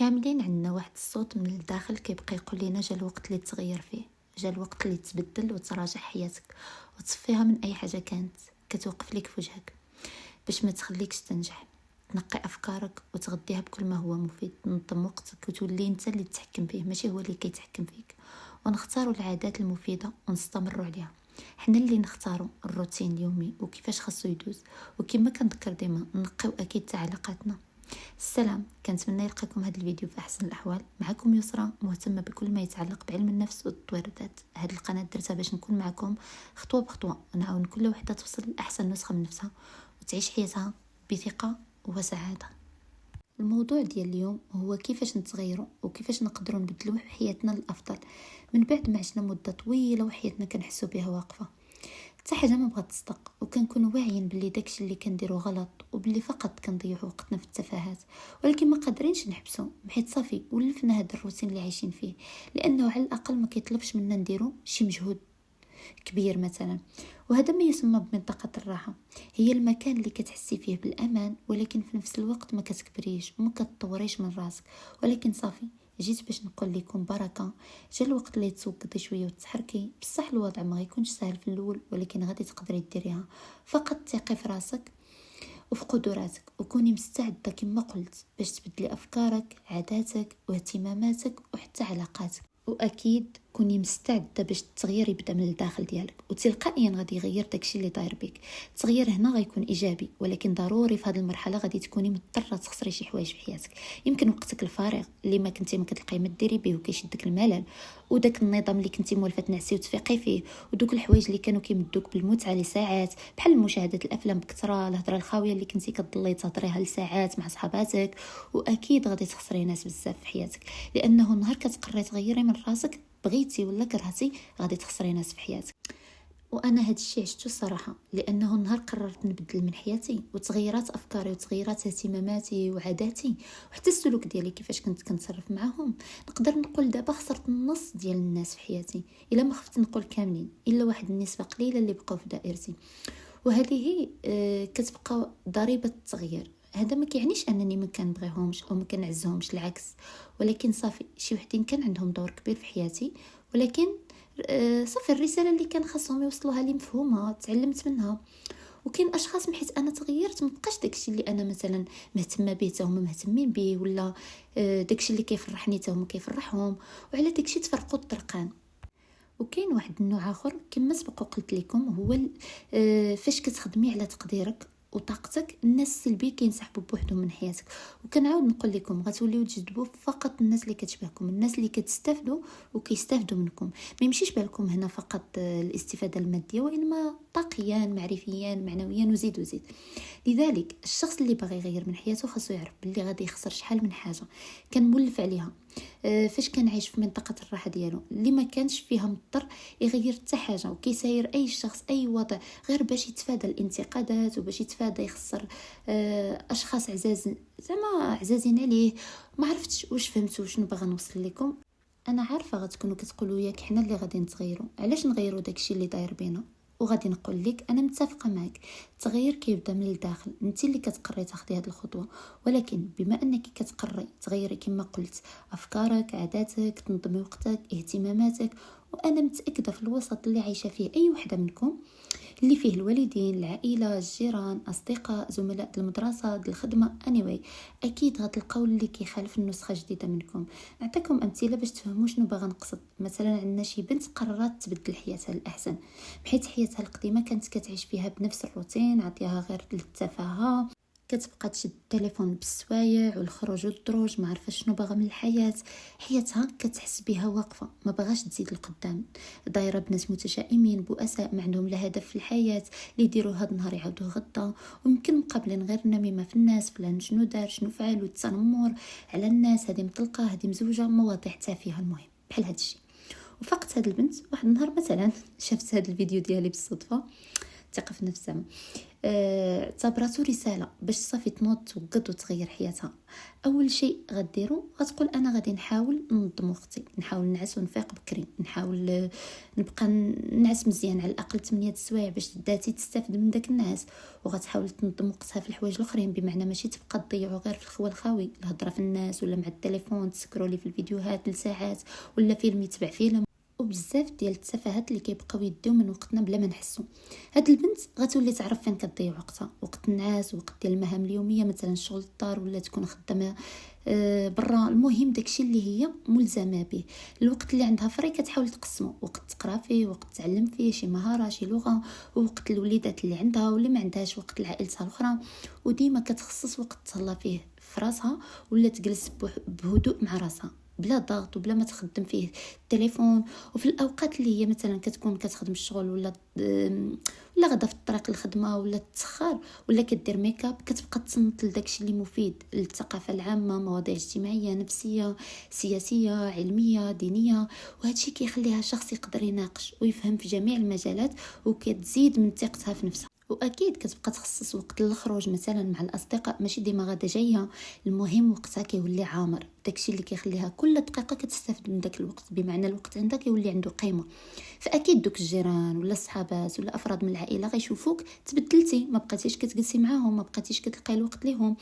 كاملين عندنا واحد الصوت من الداخل كيبقى يقول لنا جا الوقت اللي تغير فيه، جا الوقت اللي تبدل وتراجع حياتك وتصفيها من اي حاجه كانت كتوقف لك في وجهك باش ما تخليكش تنجح. تنقي افكارك وتغذيها بكل ما هو مفيد، تنظم وقتك وتولي انت اللي تتحكم فيه ماشي هو اللي كيتحكم فيك، ونختاروا العادات المفيده ونستمروا عليها. حنا اللي نختاروا الروتين اليومي وكيفاش خاصو يدوز، وكما كنذكر ديما نقيو اكيد تعليقاتنا. السلام، كنتمنى يلقاكم هذا الفيديو في احسن الاحوال. معكم يسرى، مهتمه بكل ما يتعلق بعلم النفس وتطوير الذات. هذه القناه درتها باش نكون معكم خطوه بخطوه ونعاون كل وحده توصل لاحسن نسخه من نفسها وتعيش حياتها بثقه وسعاده. الموضوع ديال اليوم هو كيفاش نتغيروا وكيفاش نقدروا نبدلوا حياتنا للافضل من بعد ما عشنا مده طويله وحياتنا كنحسوا بها واقفه. حتى حاجه ما بغات تصدق، وكنكونوا واعيين باللي داكشي اللي كنديرو غلط وباللي فقط كنضيعوا وقتنا في التفاهات، ولكن ما قادرينش نحبسو حيت صافي ولفنا هذا الروتين اللي عايشين فيه، لانه على الاقل ما كيطلبش منا نديرو شي مجهود كبير مثلا. وهذا ما يسمى بمنطقة الراحة، هي المكان اللي كتحسي فيه بالأمان ولكن في نفس الوقت ما كتكبريش وما كتطوريش من راسك، ولكن صافي جيت باش نقول لكم بركة. جا الوقت اللي توقدي شويه وتحركي. بصح الوضع ما غيكونش سهل في الاول، ولكن غادي تقدري ديريها. فقط ثقي في راسك وفي قدراتك، وكوني مستعده كما قلت باش تبدلي افكارك، عاداتك واهتماماتك وحتى علاقاتك. واكيد كوني مستعده باش التغيير يبدا من الداخل ديالك، وتلقائيا غادي يغير داكشي اللي داير بك. التغيير هنا غيكون ايجابي، ولكن ضروري في هذه المرحله غادي تكوني مضطره تخسري شي حوايج في حياتك. يمكن وقتك الفارغ اللي ما كنتي ما كتلقاي ما ديري به وكيشدك الملل، وداك النظام اللي كنتي مولفه تنعسي وتفيقي فيه، ودوك الحوايج اللي كانوا كيمدوك بالمتعه لساعات بحال مشاهده الافلام بكثره، الهضره الخاويه اللي كنتي كتضلي تهضريها لساعات مع صحاباتك. واكيد غادي تخسري ناس بزاف في حياتك، لانه نهار كتقرري تغيري من راسك بغيتي ولا كرهتي غادي تخسري ناس في حياتك. وانا هذا الشيء عشته الصراحه، لانه نهار قررت نبدل من حياتي وتغيرات افكاري وتغيرات اهتماماتي وعاداتي وحتى السلوك ديالي كيفاش كنت كنتصرف معهم، نقدر نقول دابا خسرت النص ديال الناس في حياتي، الا ما خفت نقول كاملين، الا واحد النسبه قليله اللي بقاو في دائرتي. وهذه كتبقى ضريبه التغيير. هذا ما كيعنيش انني ما كنبغيهمش او ما كنعزهمش، العكس، ولكن صافي شي وحدين كان عندهم دور كبير في حياتي، ولكن صافي الرساله اللي كان خاصهم يوصلوها لي مفهومه، تعلمت منها. وكاين اشخاص من حيث انا تغيرت مبقاش داكشي اللي انا مثلا مهتمه به حتى هما مهتمين به، ولا داكشي اللي كيفرحني حتى هما كيفرحهم، وعلى داكشي تفرقوا الطرقان. وكاين واحد النوع اخر كما سبق قلت لكم، هو فاش كتخدمي على تقديرك وطاقتك، الناس السلبيه كينسحبوا بوحدهم من حياتك. وكنعاود نقول لكم غتوليو تجذبوا فقط الناس اللي كتشبهكم، الناس اللي كتستافدوا وكيستافدوا منكم. ما يمشيش بالكم هنا فقط الاستفاده الماديه، وانما طاقيا، معرفيا، معنويا، وزيد وزيد. لذلك الشخص اللي باغي يغير من حياته خاصو يعرف باللي غادي يخسر شحال من حاجه كان مولف عليها فاش كان عايش في منطقه الراحه ديالو اللي ما كانش فيها مضطر يغير حتى حاجه، وكيساير اي شخص اي وضع غير باش يتفادى الانتقادات وباش يتفادى يخسر اشخاص زعما عزازين عليه. ما عرفتش واش فهمتوا شنو باغا نوصل لكم. انا عارفه غتكونوا كتقولوا ياك حنا اللي غادي نتغيروا، علاش نغيروا داكشي اللي داير بينا؟ وغادي نقول لك انا متفقه معك، التغيير كيبدا من الداخل، انت اللي كتقرري تاخدي هذه الخطوه. ولكن بما انك كتقرري تغيري كما قلت افكارك، عاداتك، تنظمي وقتك، اهتماماتك، وانا متاكده في الوسط اللي عايشه فيه اي وحده منكم، اللي فيه الوالدين، العائله، الجيران، اصدقاء، زملاء المدرسه، الخدمه، اكيد غتلقاو اللي كيخالف النسخه جديده منكم. نعطيكم امثله باش تفهموا شنو باغا نقصد. مثلا عندنا شي بنت قررت تبدل حياتها للاحسن، بحيث حياتها القديمه كانت كتعيش فيها بنفس الروتين عطيها غير للتفاهه، كتبقى تشد التليفون بالسوايع والخروج والدروج، ما عارفه شنو باغا من الحياه. حياتها كتحس بها واقفه، ما باغاش تزيد لقدام، دايره بناس متشائمين بؤساء ما عندهم لا هدف في الحياه، اللي يديروا هاد النهار يعاودوه غدا، ويمكن مقابلين غير النميمه في الناس، فلان شنو دار شنو فعل، والتنمر على الناس، هذه مطلقه هذه مزوجه، مواضيع تافهه المهم بحال هادشي. وفقت هاد البنت واحد النهار مثلا شافت هاد الفيديو ديالي بالصدفه، الثقه في نفسها. اعتبرته رساله باش صافي تنوض توقد وتغير حياتها. اول شيء غديرو غتقول انا غادي نحاول ننظم وقتي، نحاول نعس ونفيق بكري، نحاول نبقى نعس مزيان على الاقل 8 السوايع باش ذاتي تستافد من داك النعاس. وغتحاول تنظم وقتها في الحوايج الاخرين، بمعنى ماشي تبقى تضيعو غير في الخوا الخاوي، الهضره في الناس ولا مع التليفون، تسكرولي في الفيديوهات لساعات، ولا فيلم يتبع فيلم، وبزاف ديال التفاهات اللي كيبقاو يديو من وقتنا بلا ما نحسو. هاد البنت غتولي تعرف فين كتضيع وقتها، وقت النعاس، وقت ديال المهام اليوميه، مثلا شغل الدار ولا تكون خدامه برا. المهم داكشي اللي هي ملزمه به. الوقت اللي عندها فري كتحاول تقسمه، وقت تقرا فيه، وقت تعلم فيه شي مهاره شي لغه، ووقت الوليدات اللي عندها واللي ما عندهاش، وقت لعائلتها الاخرى. وديما كتخصص وقت تهلا فيه في راسها، ولا تجلس بهدوء مع راسها بلا ضغط وبلا ما تخدم فيه التليفون. وفي الاوقات اللي هي مثلا كتكون كتخدم الشغل ولا غدا في الطريق الخدمه ولا تسخر ولا كدير ميكاب، كتبقى تصنت لداكشي اللي مفيد للثقافه العامه، مواضيع اجتماعيه نفسيه سياسيه علميه دينيه. وهادشي كيخليها شخص يقدر يناقش ويفهم في جميع المجالات، وكتزيد من ثقتها في نفسها. واكيد كتبقى تخصص وقت للخروج مثلا مع الاصدقاء، ماشي ديما غادا جايه. المهم وقتها كيولي عامر، داكشي اللي كيخليها كل دقيقه كتستافد من داك الوقت، بمعنى الوقت عندها كيولي عنده قيمه. فاكيد دوك الجيران ولا الصحابات ولا افراد من العائله غيشوفوك تبدلتي، ما بقيتيش كتجلسي معاهم، ما بقيتيش كتلقاي الوقت ليهم.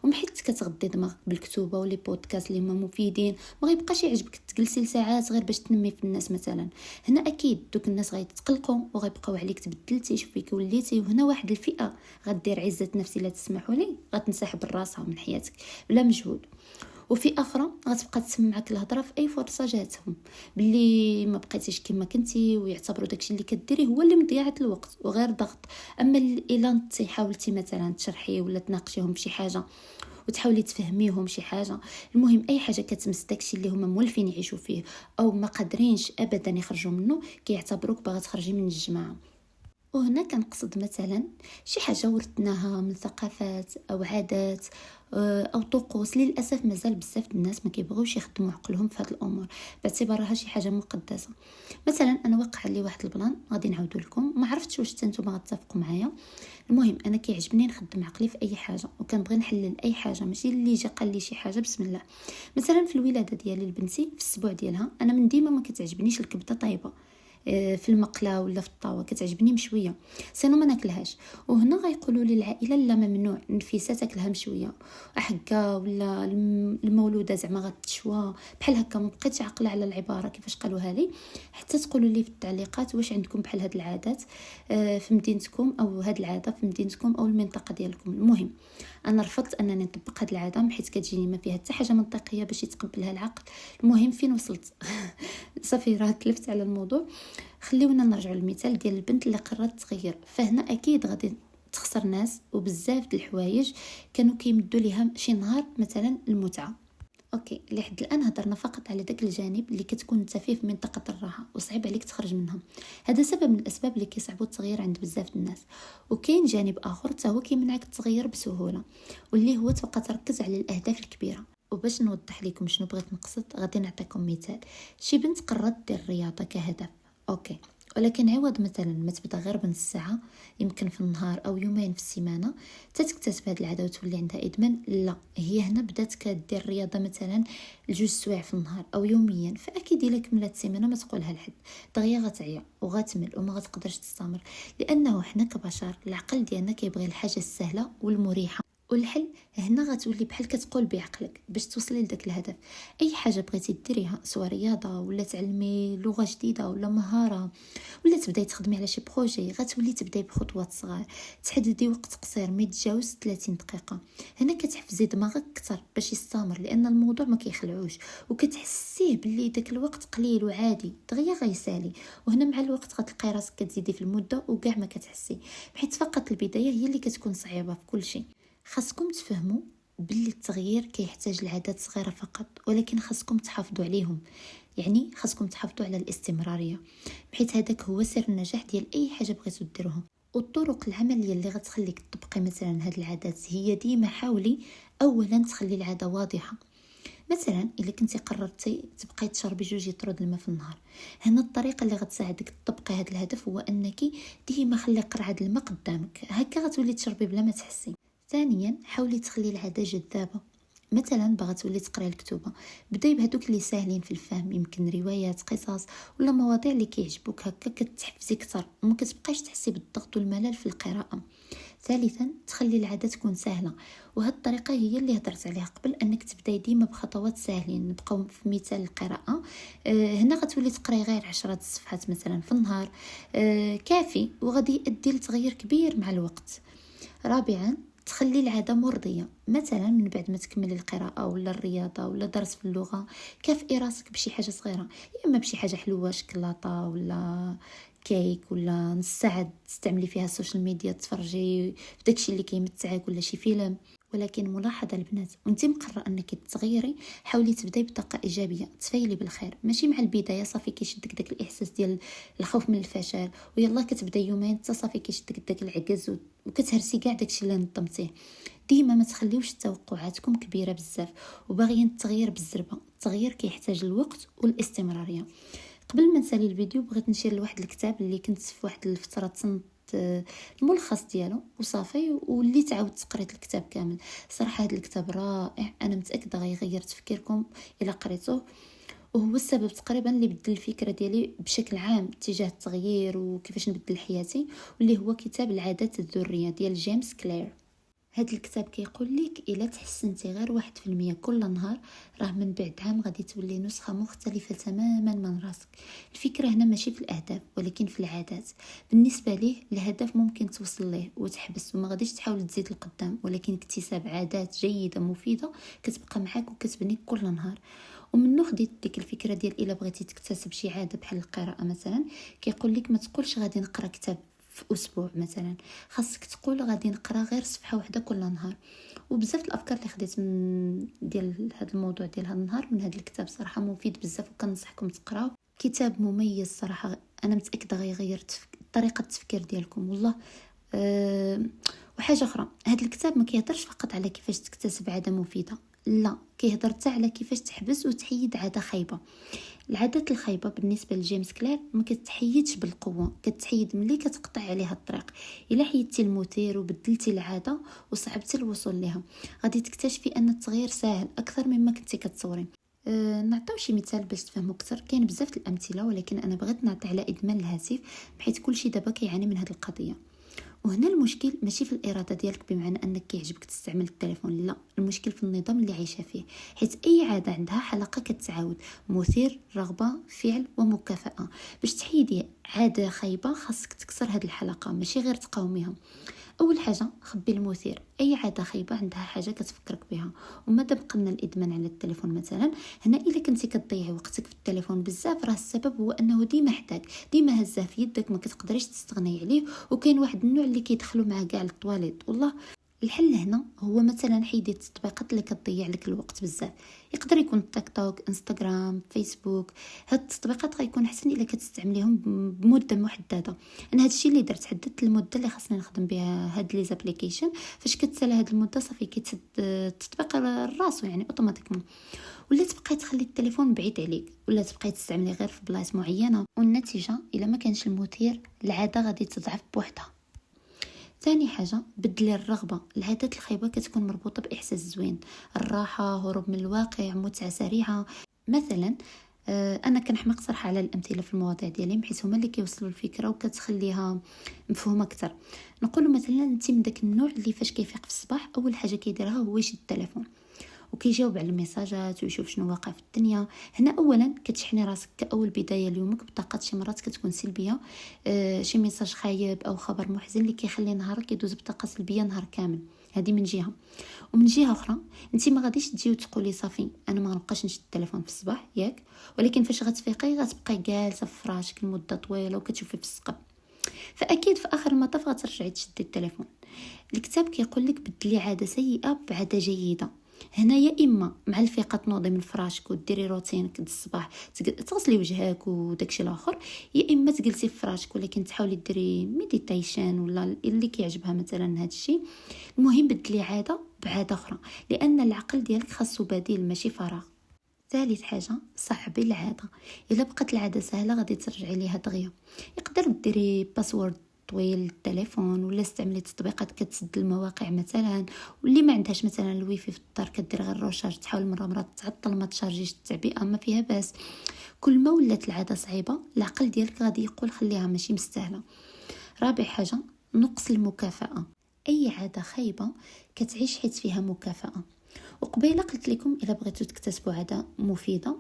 ومحيت كتغدي دماغك بالكتوبه ولي بودكاست اللي هما مفيدين، ما غيبقاش يعجبك تجلسي لساعات غير باش تنمي في الناس مثلا. هنا اكيد دوك الناس غيتقلقوا وغيبقاو عليك تبدلتي، شوفيك وليتي. وهنا واحد الفئه غدير عزه نفسي لا تسمحوا لي، غتنسحب راسها من حياتك بلا مجهود. وفي اخرى غتبقى تسمعك الهضره في اي فرصه جاتهم باللي ما بقيتيش كما كنتي، ويعتبروا داكشي اللي كديري هو اللي مضيعه الوقت وغير ضغط. اما الا انت حاولتي مثلا تشرحي ولا تناقشيهم بشي حاجه وتحاولي تفهميهم شي حاجه، المهم اي حاجه كتمس داكشي اللي هما مولفين يعيشوا فيه او ما قادرينش ابدا يخرجوا منه، كيعتبروك باغا تخرجي من الجماعه. وهنا كنقصد مثلا شي حاجه ورثناها من ثقافات او عادات او طقوس. للاسف مازال بزاف الناس ما كيبغيوش يخدموا عقلهم في هذه الامور باعتبارها شي حاجه مقدسه. مثلا انا واقع لي واحد البلان غادي نعاودو لكم، ما عرفتش واش نتوما غتفقوا معايا. المهم انا كيعجبني نخدم عقلي في اي حاجه، وكنبغي نحلل اي حاجه، ماشي اللي جا قال لي شي حاجه بسم الله. مثلا في الولاده ديالي لبنتي في الاسبوع ديالها، انا من ديما ما كتعجبنيش الكبده طايبه في المقله ولا في الطاوه، كتعجبني مشويه سينو ما ناكلهاش. وهنا غيقولوا لي العائله لا ممنوع نفيسه تاكلها مشويه، احكا ولا المولوده زعما غتشوى بحال هكا. ما بقيتش عاقله على العباره كيفاش قالوها لي. حتى تقولوا لي في التعليقات واش عندكم بحال هاد العادات في مدينتكم، او هاد العاده في مدينتكم او المنطقه ديالكم. المهم انا رفضت انني نطبق هاد العاده حيت كتجيني ما فيها حتى حاجه منطقيه باش يتقبلها العقل. المهم فين وصلت؟ صافي راه تلفت على الموضوع. خليونا نرجعوا للمثال ديال البنت اللي قررت تغير. فهنا اكيد غادي تخسر ناس وبزاف د الحوايج كانوا كيمدوا ليها شي نهار، مثلا المتعه. اوكي لحد الان هضرنا فقط على داك الجانب اللي كتكون انت فيه في منطقه الراحه وصعيب عليك تخرج منها. هذا سبب من الاسباب اللي كيصعبوا التغيير عند بزاف الناس. وكاين جانب اخر حتى هو كيمنعك التغيير بسهوله، واللي هو تبقى تركز على الاهداف الكبيره. وباش نوضح لكم شنو بغيت نقصد غادي نعطيكم مثال. شي بنت قررت دير الرياضه كهدف، اوكي، ولكن عوض مثلا ما تبدا غير بنص ساعه يمكن في النهار او يومين في السيمانه تتكتسب هذه العاده وتولي عندها ادمان، لا هي هنا بدات كدير الرياضه مثلا لجوج سوايع في النهار او يوميا. فاكيد الا كملت السيمانه ما تقولها لحد دغيا غتعيا وغتمل وما غتقدرش تستمر، لانه حنا كبشر العقل ديالنا كيبغي الحاجه السهله والمريحه. والحل هنا غتولي بحال كتقول بعقلك باش توصلي لذاك الهدف. اي حاجه بغيتي ديريها، سواء رياضه ولا تعلمي لغه جديده ولا مهاره ولا تبداي تخدمي على شي بروجي، غتولي تبداي بخطوات صغار، تحددي وقت قصير ما يتجاوز 30 دقيقه. هنا كتحفزي دماغك اكثر باش يستمر، لان الموضوع ما كيخلعوش، وكتحسيه باللي داك الوقت قليل وعادي دغيا غيسالي. وهنا مع الوقت غتلقاي راسك كتزيدي في المده وكاع ما كتحسي، حيت فقط البدايه هي اللي كتكون صعيبه في كل شيء. خاصكم تفهموا باللي التغيير كيحتاج لعادات صغيره فقط، ولكن خاصكم تحافظوا عليهم. يعني خاصكم تحافظوا على الاستمراريه، بحيث هذاك هو سر النجاح ديال اي حاجه بغيتو ديروها. والطرق العمليه اللي غتخليك تطبقي مثلا هاد العادات هي ديما حاولي اولا تخلي العاده واضحه. مثلا الا كنتي قررتي تبقاي تشربي 2 لتر الماء في النهار، هنا الطريقه اللي غتساعدك تطبقي هذا الهدف هو انك ديما خلي قرعه الماء قدامك، هكا غتولي تشربي بلا ما تحسي. ثانيا حاولي تخلي العاده جذابه، مثلا باغا تولي تقراي الكتوبه، بداي بهذوك اللي ساهلين في الفهم، يمكن روايات، قصص ولا مواضيع اللي كيعجبوك، هكا كتحفزي اكثر وما كتبقايش تحسي بالضغط والملل في القراءه. ثالثا تخلي العاده تكون سهله، وهذه الطريقه هي اللي هضرت عليها قبل، انك تبداي ديما بخطوات ساهلين. نبقاو في مثال القراءه، هنا غتولي تقراي غير 10 صفحات مثلا في النهار، كافي وغادي يؤدي لتغير كبير مع الوقت. رابعا تخلي العادة مرضية، مثلا من بعد ما تكملي القراءة ولا الرياضة ولا درس في اللغة، كافئي راسك بشي حاجة صغيرة، يا اما بشي حاجة حلوة شكلاطة ولا كيك، ولا نص ساعة تستعملي فيها السوشيال ميديا تفرجي بداكشي اللي كيمتعك ولا شي فيلم. ولكن ملاحظة البنات، وانت مقررة انك تغيري، حاولي تبداي بطاقة ايجابية، تفايلي بالخير، ماشي مع البداية صافي كيشدك داك الاحساس ديال الخوف من الفشل ويلا كتبدا يومين حتى صافي كيشدك داك العجز وكتهرسي كاع داكشي اللي نظمتيه. ديما ما تخليوش توقعاتكم كبيره بزاف وباغيين التغيير بالزربه، التغيير كيحتاج الوقت والاستمراريه. قبل ما نسالي الفيديو بغيت نشير لواحد الكتاب اللي كنت في واحد الفتره تصنت الملخص ديالو وصافي، واللي تعاودت قريت الكتاب كامل. صراحه هذا الكتاب رائع، انا متاكده غيغير تفكيركم الا قريتوه، وهو السبب تقريبا اللي بدل الفكره ديالي بشكل عام تجاه التغيير وكيفاش نبدل حياتي، واللي هو كتاب العادات الذريه ديال جيمس كلير. هذا الكتاب كيقول لك الا تحسنتي غير 1% كل نهار، راه من بعد عام غادي تولي نسخه مختلفه تماما من راسك. الفكره هنا ماشي في الاهداف ولكن في العادات. بالنسبه ليه الهدف ممكن توصل ليه وتحبس وما غاديش تحاول تزيد القدام، ولكن اكتساب عادات جيده مفيده كتبقى معك وكتبنيك كل نهار. ومنو خديت ديك الفكره ديال الا بغيتي تكتسب شي عاده بحال القراءه مثلا، كيقول لك ما تقولش غادي نقرا كتاب في اسبوع مثلا، خاصك تقول غادي نقرا غير صفحه واحده كل نهار. وبزاف الافكار اللي خديت من ديال هذا الموضوع ديال هذا النهار من هذا الكتاب صراحه مفيد بزاف، وكنصحكم تقراوه. كتاب مميز صراحه، انا متاكده غيغير طريقه التفكير ديالكم والله. وحاجه اخرى، هذا الكتاب ما كيهضرش فقط على كيفاش تكتسب عاده مفيده، لا كيهضر حتى على كيفاش تحبس وتحيد عاده خايبه. العادات الخايبه بالنسبه لجيمس كلير ما كتحيدش بالقوه، كتحيد ملي كتقطع عليها الطريق. الا حيدتي المثير وبدلتي العاده وصعبتي الوصول لها، غادي تكتشفي ان التغيير سهل اكثر مما كنتي كتصوري. نعطيو شي مثال باش تفهموا اكثر، كاين بزاف الامثله ولكن انا بغيت نعطي على ادمان الهاتف، بحيث كلشي دابا كيعاني من هذه القضيه. وهنا المشكل ماشي في الاراده ديالك بمعنى انك كيعجبك تستعمل التليفون، لا، المشكل في النظام اللي عايشه فيه، حيث اي عاده عندها حلقه كتعاود: مثير، رغبه، فعل ومكافاه. باش تحيدي عاده خايبه خاصك تكسر هذه الحلقه، ماشي غير تقاوميها. اول حاجه خبي المثير، اي عاده خايبه عندها حاجه كتفكرك بها. وماذا بقلنا الادمان على التليفون مثلا، هنا الا كنتي كتضيعي وقتك في التليفون بزاف، راه السبب هو انه ديما حداك، ديما هزاه في يدك، ما كتقدريش تستغني عليه. وكاين واحد النوع اللي كيدخلوا معاه كاع للطواليت والله. الحل هنا هو مثلا حيدي التطبيقات اللي كتضيع لك الوقت بزاف، يقدر يكون تيك توك، انستغرام، فيسبوك. هاد التطبيقات غيكون احسن الا كتستعمليهم بمده محدده. انا هادشي اللي درت، حددت المده اللي خاصني نخدم بها هاد لي زابليكيشن، فاش كتسالى هاد المده صافي كيتسد التطبيق راسو يعني اوتوماتيكمون. ولا تبقاي تخلي التليفون بعيد عليك، ولا تبقاي تستعملي غير في بلايص معينه، والنتيجه الا ما كانش المثير العاده غادي تضعف بوحدها. ثاني حاجة بدلي الرغبة، العادات الخايبة كتكون مربوطة بإحساس زوين، الراحة، هروب من الواقع، متعة سريعة. مثلا انا كنحماق صراحه على الامثله في المواضيع ديالي، بحيث هما اللي كيوصلوا الفكره وكتخليها مفهومه اكثر. نقول مثلا انت من داك النوع اللي فاش كيفيق في الصباح اول حاجه كيديرها هو يشد التليفون وكيجاوب على الميساجات ويشوف شنو واقع في الدنيا. هنا اولا كتشحني راسك كاول بدايه ليومك بطاقات شي مرات كتكون سلبيه، شي ميساج خايب او خبر محزن اللي كيخلي نهارك يدوز بطاقه سلبيه نهار كامل. هذه من جهه. ومن جهه اخرى انت ما غاديش تجي وتقولي صافي انا ما غنبقاش نشد التليفون في الصباح ياك، ولكن فاش غتفيقي غتبقاي جالسه في فراشك لمده طويله وكتشوفي في السقف، فاكيد في اخر المطاف غترجعي تشدي التليفون. الكتاب كيقول لك بدلي عاده سيئه بعاده جيده. هنا يا اما مع الفيقه تنوضي من فراشك وديري روتينك ديال الصباح، تغسلي وجهك وداكشي الاخر، يا اما تجلسي في فراشك ولكن تحاولي ديري ميديتيشن ولا اللي كيعجبها مثلا هذا الشيء. المهم بدلي عاده بعاده اخرى، لان العقل ديالك خاصو بديل ماشي فراغ. ثالث حاجه صعبي العاده. الا بقات العاده سهله غادي ترجعي ليها دغيا. يقدر ديري باسورد طويل للتليفون، ولا استعملي تطبيقات كتسد المواقع مثلا، واللي ما عندهاش مثلا الويفي في الدار كدير غير روشارج، تحاول مره تعطل ما تشارجيش التعبئه ما فيها باس. كل ما ولات العاده صعيبه العقل ديالك غادي يقول خليها ماشي مستاهله. رابع حاجه نقص المكافاه. اي عاده خايبه كتعيش حيت فيها مكافاه. وقبيله قلت لكم الا بغيتو تكتسبوا عاده مفيده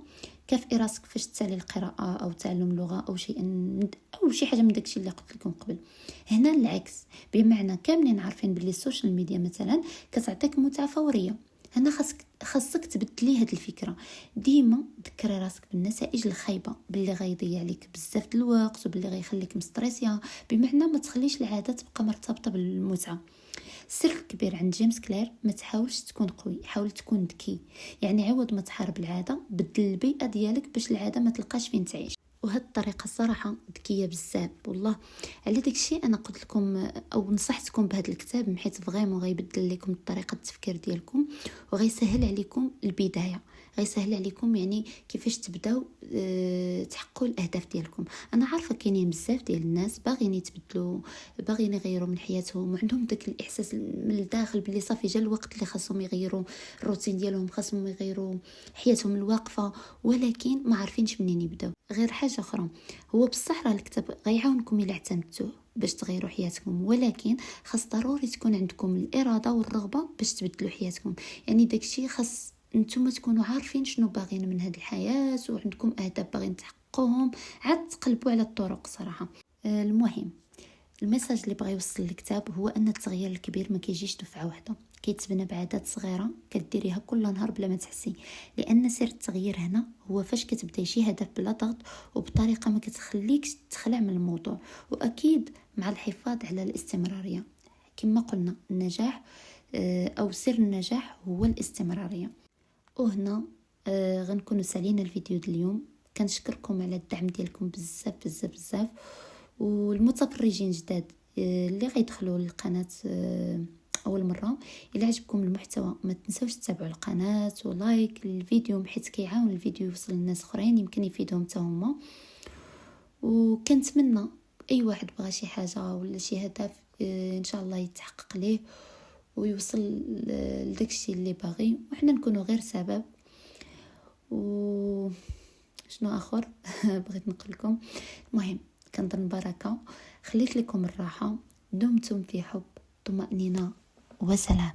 كافئي راسك فاش تسالي القراءه او تعلم لغه او شيء او شي حاجه من داكشي اللي قلت لكم قبل. هنا العكس، بمعنى كاملين عارفين باللي السوشيال ميديا مثلا كتعطيك متعه فوريه. هنا خاصك تبدلي هاد الفكره. ديما ذكري راسك بالنتائج الخايبه، باللي غيضيع عليك بزاف د الوقت وباللي غيخليك مستريسيا. بمعنى ما تخليش العاده تبقى مرتبطه بالمتعه. السر الكبير عند جيمس كلير ما تحاولش تكون قوي، حاول تكون ذكي. يعني عوض ما تحارب العاده بدل البيئه ديالك باش العاده ما تلقاش فين تعيش. وهاد الطريقه الصراحه ذكيه بزاف والله. على داكشي انا قلت لكم او نصحتكم بهذا الكتاب، حيت فريمون غيبدل لكم طريقه التفكير ديالكم وغيسهل عليكم البدايه، غيسهل عليكم يعني كيفاش تبداو تحققوا الاهداف ديالكم. انا عارفه كاينين بزاف ديال الناس باغيين يتبدلوا، باغيين يغيروا من حياتهم، وعندهم داك الاحساس من الداخل باللي صافي جا الوقت اللي خاصهم يغيروا الروتين ديالهم، خاصهم يغيروا حياتهم الواقفه، ولكن ما عارفينش منين يبداو. غير حاجه اخرى، هو بصح راه الكتاب غيعاونكم الا اعتمدتوه باش تغيروا حياتكم، ولكن خاص ضروري تكون عندكم الاراده والرغبه باش تبدلوا حياتكم. يعني داكشي خاص نتوما تكونوا عارفين شنو باغيين من هذه الحياه وعندكم اهداف باغيين تحققوهم، عاد تقلبوا على الطرق صراحه. المهم الميساج اللي بغى يوصل الكتاب هو ان التغيير الكبير ما كيجيش دفعه واحده، كيتبنى بعادات صغيره كديريها كل نهار بلا ما تحسي. لان سر التغيير هنا هو فاش كتبداي شي هدف بلا ضغط وبطريقه ما كتخليكش تخلع من الموضوع، واكيد مع الحفاظ على الاستمراريه. كما قلنا النجاح او سر النجاح هو الاستمراريه. وهنا غنكونوا سالينا الفيديو ديال اليوم. كنشكركم على الدعم ديالكم بزاف بزاف بزاف، والمتفرجين جداد اللي غيدخلوا للقناه اول مره، الا عجبكم المحتوى ما تنساوش تتابعوا القناه ولايك الفيديو، حيت كيعاون الفيديو يوصل للناس اخرين يمكن يفيدهم حتى هما. وكنتمنى اي واحد بغى شي حاجه ولا شي هدف ان شاء الله يتحقق ليه ويوصل لداكشي اللي باغي، وحنا نكونوا غير سبب. و شنو اخر بغيت نقول لكم. المهم كنظن بركه، خليت لكم الراحه، دمتم في حب طمأنينة وسلام.